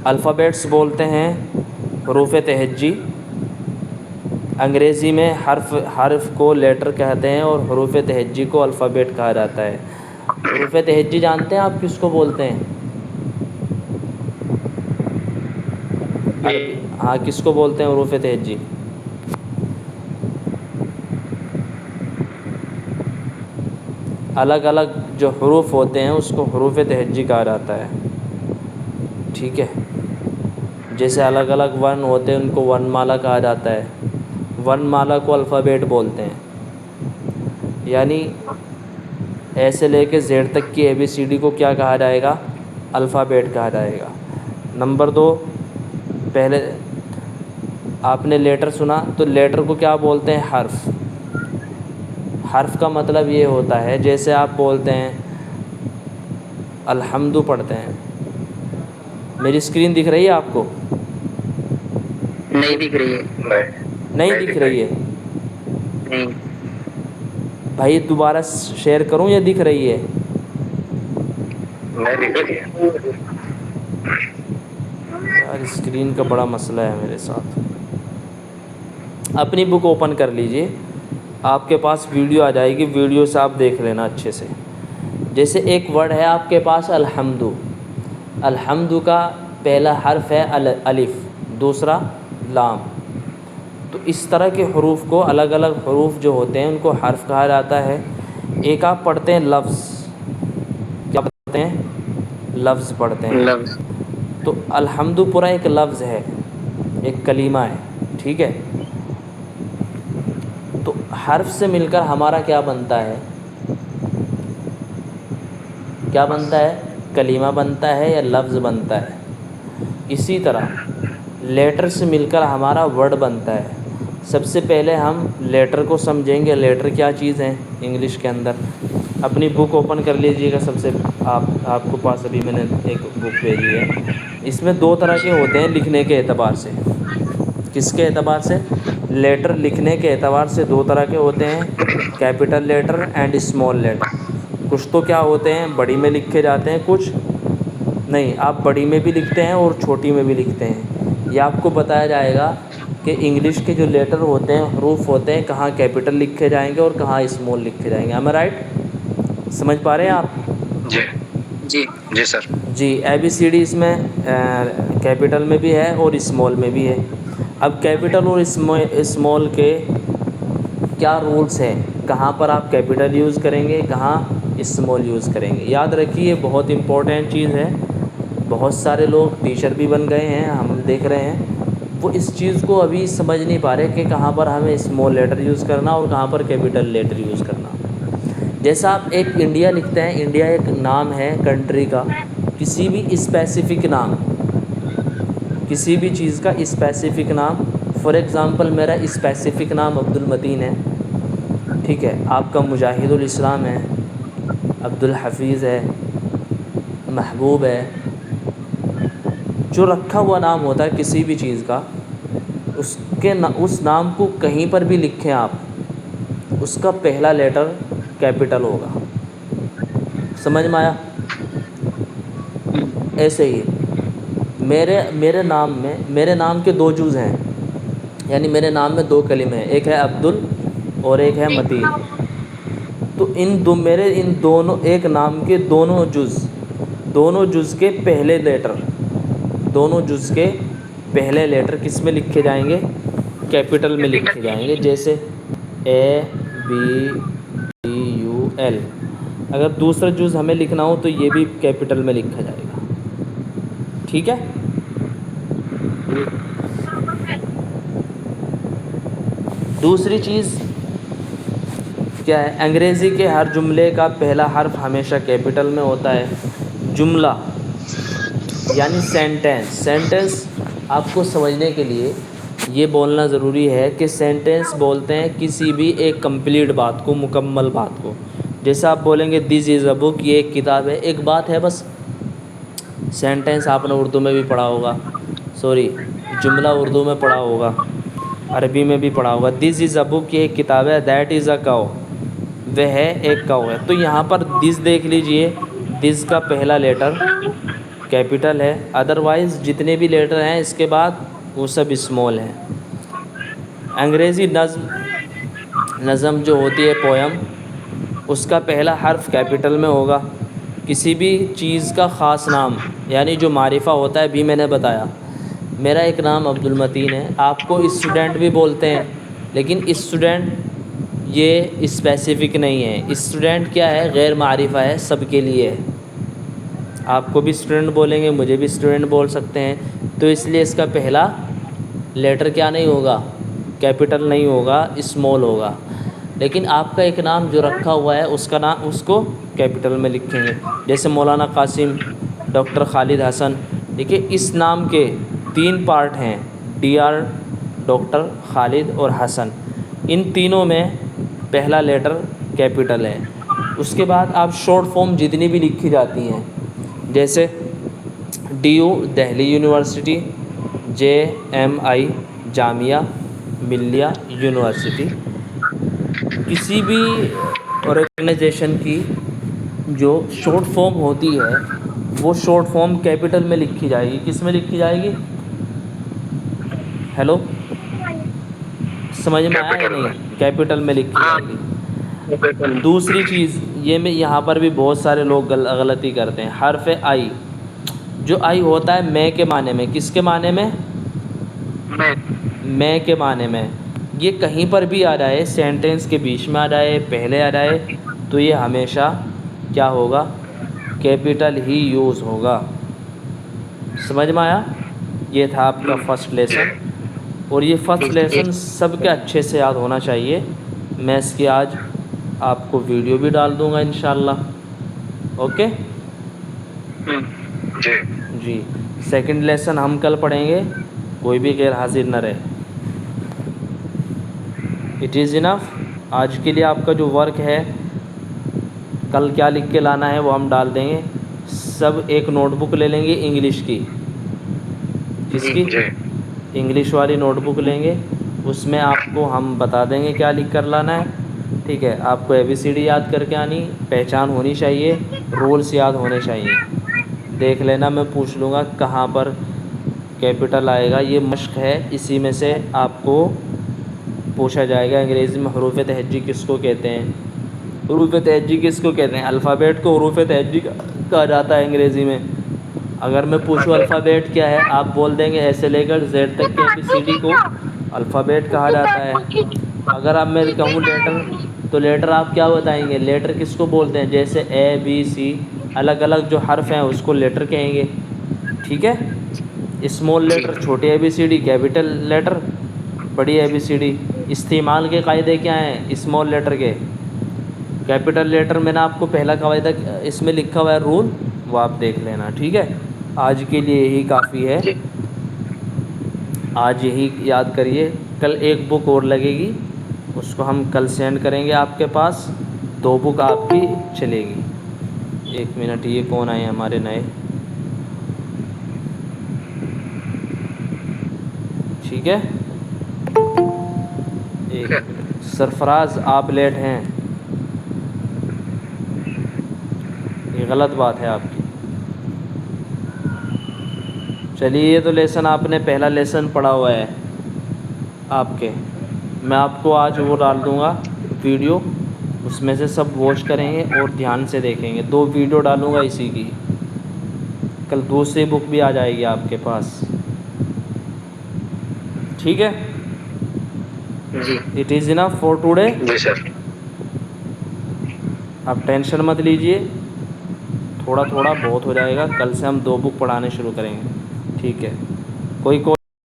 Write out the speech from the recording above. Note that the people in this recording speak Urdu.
الفابیٹس بولتے ہیں حروف تہجی، انگریزی میں حرف کو لیٹر کہتے ہیں اور حروف تہجی کو الفابیٹ کہا جاتا ہے۔ حروف تہجی جانتے ہیں آپ کس کو بولتے ہیں؟ عربی، ہاں کس کو بولتے ہیں حروف تہجی؟ الگ الگ جو حروف ہوتے ہیں اس کو حروف تہجی کہا جاتا ہے، ٹھیک ہے؟ جیسے الگ الگ ورن ہوتے ہیں ان کو ورن مالا کہا جاتا ہے، ورن مالا کو الفابیٹ بولتے ہیں، یعنی اے سے لے کے زیڈ تک کی ABCD کو کیا کہا جائے گا؟ الفابیٹ کہا جائے گا۔ نمبر 2، پہلے آپ نے لیٹر سنا تو لیٹر کو کیا بولتے ہیں؟ حرف۔ حرف کا مطلب یہ ہوتا ہے جیسے آپ بولتے ہیں الحمد پڑھتے ہیں، میری اسکرین دکھ رہی ہے آپ کو؟ نہیں دکھ رہی ہے۔ نہیں دکھ رہی ہے؟ نہیں بھائی دوبارہ شیئر کروں یا دکھ رہی ہے؟ نہیں دکھ رہی ہے۔ یار اسکرین کا بڑا مسئلہ ہے میرے ساتھ۔ اپنی بک اوپن کر لیجئے، آپ کے پاس ویڈیو آ جائے گی، ویڈیو سے آپ دیکھ لینا اچھے سے۔ جیسے ایک ورڈ ہے آپ کے پاس الحمد، الحمد کا پہلا حرف ہے الف، دوسرا لام، تو اس طرح کے حروف کو الگ الگ حروف جو ہوتے ہیں ان کو حرف کہا جاتا ہے۔ ایک آپ پڑھتے ہیں لفظ، کیا پڑھتے ہیں؟ لفظ پڑھتے ہیں، لفظ۔ تو الحمد پورا ایک لفظ ہے، ایک کلمہ ہے، ٹھیک ہے؟ تو حرف سے مل کر ہمارا کیا بنتا ہے؟ کیا بنتا ہے؟ کلمہ بنتا ہے یا لفظ بنتا ہے۔ اسی طرح لیٹر سے مل کر ہمارا ورڈ بنتا ہے۔ سب سے پہلے ہم لیٹر کو سمجھیں گے، لیٹر کیا چیز ہے انگلش کے اندر۔ اپنی بک اوپن کر لیجئے گا، سب سے آپ کو پاس ابھی میں نے ایک بک بھیجی ہے، اس میں 2 طرح کے ہوتے ہیں لکھنے کے اعتبار سے۔ کس کے اعتبار سے؟ لیٹر لکھنے کے اعتبار سے 2 طرح کے ہوتے ہیں، capital letter and small letter. کچھ تو کیا ہوتے ہیں بڑی میں لکھے جاتے ہیں، کچھ نہیں، آپ بڑی میں بھی لکھتے ہیں اور چھوٹی میں بھی لکھتے ہیں۔ یہ آپ کو بتایا جائے گا کہ انگلش کے جو لیٹر ہوتے ہیں، حروف ہوتے ہیں، کہاں کیپٹل لکھے جائیں گے اور کہاں اسمال لکھے جائیں گے۔ M A right? سمجھ پا رہے ہیں آپ؟ جی جی جی سر۔ جی، ABCD اس میں کیپٹل میں بھی ہے اور اسمال میں بھی ہے۔ اب کیپٹل اور اسمال کے کیا رولز ہیں، کہاں پر آپ کیپٹل یوز کریں گے، کہاں اسمال یوز کریں گے، یاد رکھیے بہت امپورٹنٹ چیز ہے۔ بہت سارے لوگ ٹیچر بھی بن گئے ہیں، ہم دیکھ رہے ہیں، وہ اس چیز کو ابھی سمجھ نہیں پا رہے کہ کہاں پر ہمیں اسمال لیٹر یوز کرنا اور کہاں پر کیپٹل لیٹر یوز کرنا۔ جیسا آپ ایک انڈیا لکھتے ہیں، انڈیا ایک نام ہے کنٹری کا، کسی بھی اسپیسیفک نام، کسی بھی چیز کا اسپیسیفک نام، فار ایگزامپل میرا اسپیسیفک نام عبد المتین ہے، ٹھیک ہے؟ آپ کا مجاہد الاسلام ہے، عبد الحفیظ ہے، محبوب ہے، جو رکھا ہوا نام ہوتا ہے کسی بھی چیز کا، اس نام کو کہیں پر بھی لکھیں آپ، اس کا پہلا لیٹر کیپٹل ہوگا۔ سمجھ میں آیا؟ ایسے ہی میرے نام کے 2 جز ہیں، یعنی میرے نام میں 2 کلمے ہیں، ایک ہے عبدل اور ایک ہے متین، تو میرے ان دونوں ایک نام کے دونوں جز کے پہلے لیٹر کس میں لکھے جائیں گے؟ کیپٹل میں لکھے جائیں گے، جیسے ABCDUL۔ اگر دوسرا جز ہمیں لکھنا ہو تو یہ بھی کیپٹل میں لکھا جائے گا، ٹھیک ہے؟ دوسری چیز کیا ہے؟ انگریزی کے ہر جملے کا پہلا حرف ہمیشہ کیپٹل میں ہوتا ہے۔ جملہ یعنی سینٹنس آپ کو سمجھنے کے لیے یہ بولنا ضروری ہے کہ سینٹنس بولتے ہیں کسی بھی ایک کمپلیٹ بات کو، مکمل بات کو۔ جیسے آپ بولیں گے دس از اے بک، یہ ایک کتاب ہے، ایک بات ہے بس۔ سینٹنس آپ نے اردو میں بھی پڑھا ہوگا، جملہ اردو میں پڑھا ہوگا، عربی میں بھی پڑھا ہوگا۔ دس از اے بک، یہ ایک کتاب ہے، دیٹ از اے کاؤ، وہ ہے ایک کاؤ ہے۔ تو یہاں پر دس دیکھ لیجئے، دس کا پہلا لیٹر کیپٹل ہے، ادروائز جتنے بھی لیٹر ہیں اس کے بعد وہ سب اسمال ہیں۔ انگریزی نظم جو ہوتی ہے پویم، اس کا پہلا حرف کیپٹل میں ہوگا۔ کسی بھی چیز کا خاص نام یعنی جو معرفہ ہوتا ہے، ابھی میں نے بتایا میرا ایک نام عبد المتین ہے، آپ کو اسٹوڈنٹ بھی بولتے ہیں، لیکن اسٹوڈنٹ یہ اسپیسیفک نہیں ہے۔ اسٹوڈنٹ کیا ہے؟ غیر معرفہ ہے، سب کے لیے ہے۔ آپ کو بھی اسٹوڈنٹ بولیں گے، مجھے بھی اسٹوڈنٹ بول سکتے ہیں، تو اس لیے اس کا پہلا لیٹر کیا نہیں ہوگا؟ کیپٹل نہیں ہوگا، اسمال ہوگا۔ لیکن آپ کا ایک نام جو رکھا ہوا ہے اس کا نام، اس کو کیپٹل میں لکھیں گے، جیسے مولانا قاسم، ڈاکٹر خالد حسن۔ دیکھیے اس نام کے 3 پارٹ ہیں، DR، ڈاکٹر خالد اور حسن۔ ان تینوں میں پہلا لیٹر کیپٹل ہے۔ اس کے بعد آپ شارٹ فارم جتنی بھی لکھی جاتی ہیں، جیسے DU Delhi university, JMI Jamia Millia university, کسی بھی آرگنائزیشن کی جو شارٹ فارم ہوتی ہے وہ شارٹ فارم کیپٹل میں لکھی جائے گی۔ کس میں لکھی جائے گی؟ ہیلو، سمجھ میں آیا یا نہیں؟ کیپٹل میں لکھی جائے گی۔ دوسری چیز یہ میں یہاں پر بھی بہت سارے لوگ غلطی کرتے ہیں، حرف آئی، جو آئی ہوتا ہے میں کے معنی میں۔ کس کے معنی میں؟ میں کے معنی میں۔ یہ کہیں پر بھی آ جائے، سینٹینس کے بیچ میں آ جائے، پہلے آ جائے، تو یہ ہمیشہ کیا ہوگا؟ کیپٹل ہی یوز ہوگا۔ سمجھ میں آیا؟ یہ تھا آپ کا فرسٹ لیسن، اور یہ فرسٹ لیسن سب کے اچھے سے یاد ہونا چاہیے۔ میں اس کی آج آپ کو ویڈیو بھی ڈال دوں گا انشاءاللہ۔ اوکے جی، سیکنڈ لیسن ہم کل پڑھیں گے، کوئی بھی غیر حاضر نہ رہے۔ اٹ از انف۔ آج کے لیے آپ کا جو ورک ہے، کل کیا لکھ کے لانا ہے وہ ہم ڈال دیں گے۔ سب ایک نوٹ بک لے لیں گے انگلش کی۔ کس کی؟ انگلش والی نوٹ بک لیں گے، اس میں آپ کو ہم بتا دیں گے کیا لکھ کر لانا ہے، ٹھیک ہے؟ آپ کو ABCD یاد کر کے آنی، پہچان ہونی چاہیے، رولس یاد ہونے چاہیے۔ دیکھ لینا، میں پوچھ لوں گا کہاں پر کیپٹل آئے گا، یہ مشق ہے، اسی میں سے آپ کو پوچھا جائے گا۔ انگریزی میں حروف تہجی کس کو کہتے ہیں؟ حروف تہجی کس کو کہتے ہیں؟ الفابیٹ کو حروف تہجی کہا جاتا ہے انگریزی میں۔ اگر میں پوچھوں الفابیٹ کیا ہے، آپ بول دیں گے ایسے لے کر Z تک کے ABCD کو الفابیٹ کہا جاتا ہے۔ اگر آپ میں کہوں لیٹر، تو لیٹر آپ کیا بتائیں گے؟ لیٹر کس کو بولتے ہیں؟ جیسے ABC، الگ الگ جو حرف ہیں اس کو لیٹر کہیں گے، ٹھیک ہے؟ اسمال لیٹر چھوٹی ABCD، کیپٹل لیٹر بڑی ABCD۔ استعمال کے قاعدے کیا ہیں اسمال لیٹر کے؟ کیپٹل لیٹر میں نے آپ کو پہلا قاعدہ اس میں لکھا ہوا ہے رول، وہ آپ دیکھ لینا، ٹھیک ہے؟ آج کے لیے یہی کافی ہے، آج یہی یاد کریے۔ کل ایک بک اور لگے گی، اس کو ہم کل سینڈ کریں گے آپ کے پاس، 2 بک آپ کی چلے گی۔ 1 منٹ، یہ کون آئے ہمارے نئے؟ ٹھیک ہے، ایک سرفراز آپ لیٹ ہیں، یہ غلط بات ہے آپ کی۔ چلیے، یہ تو لیسن آپ نے پہلا لیسن پڑھا ہوا ہے آپ کے، میں آپ کو آج وہ ڈال دوں گا ویڈیو، اس میں سے سب واچ کریں گے اور دھیان سے دیکھیں گے۔ 2 ویڈیو ڈالوں گا اسی کی، کل دوسری بک بھی آ جائے گی آپ کے پاس، ٹھیک ہے؟ It is enough for today. جی سر۔ آپ ٹینشن مت لیجئے، تھوڑا تھوڑا بہت ہو جائے گا، کل سے ہم 2 بک پڑھانے شروع کریں گے، ٹھیک ہے؟ کوئی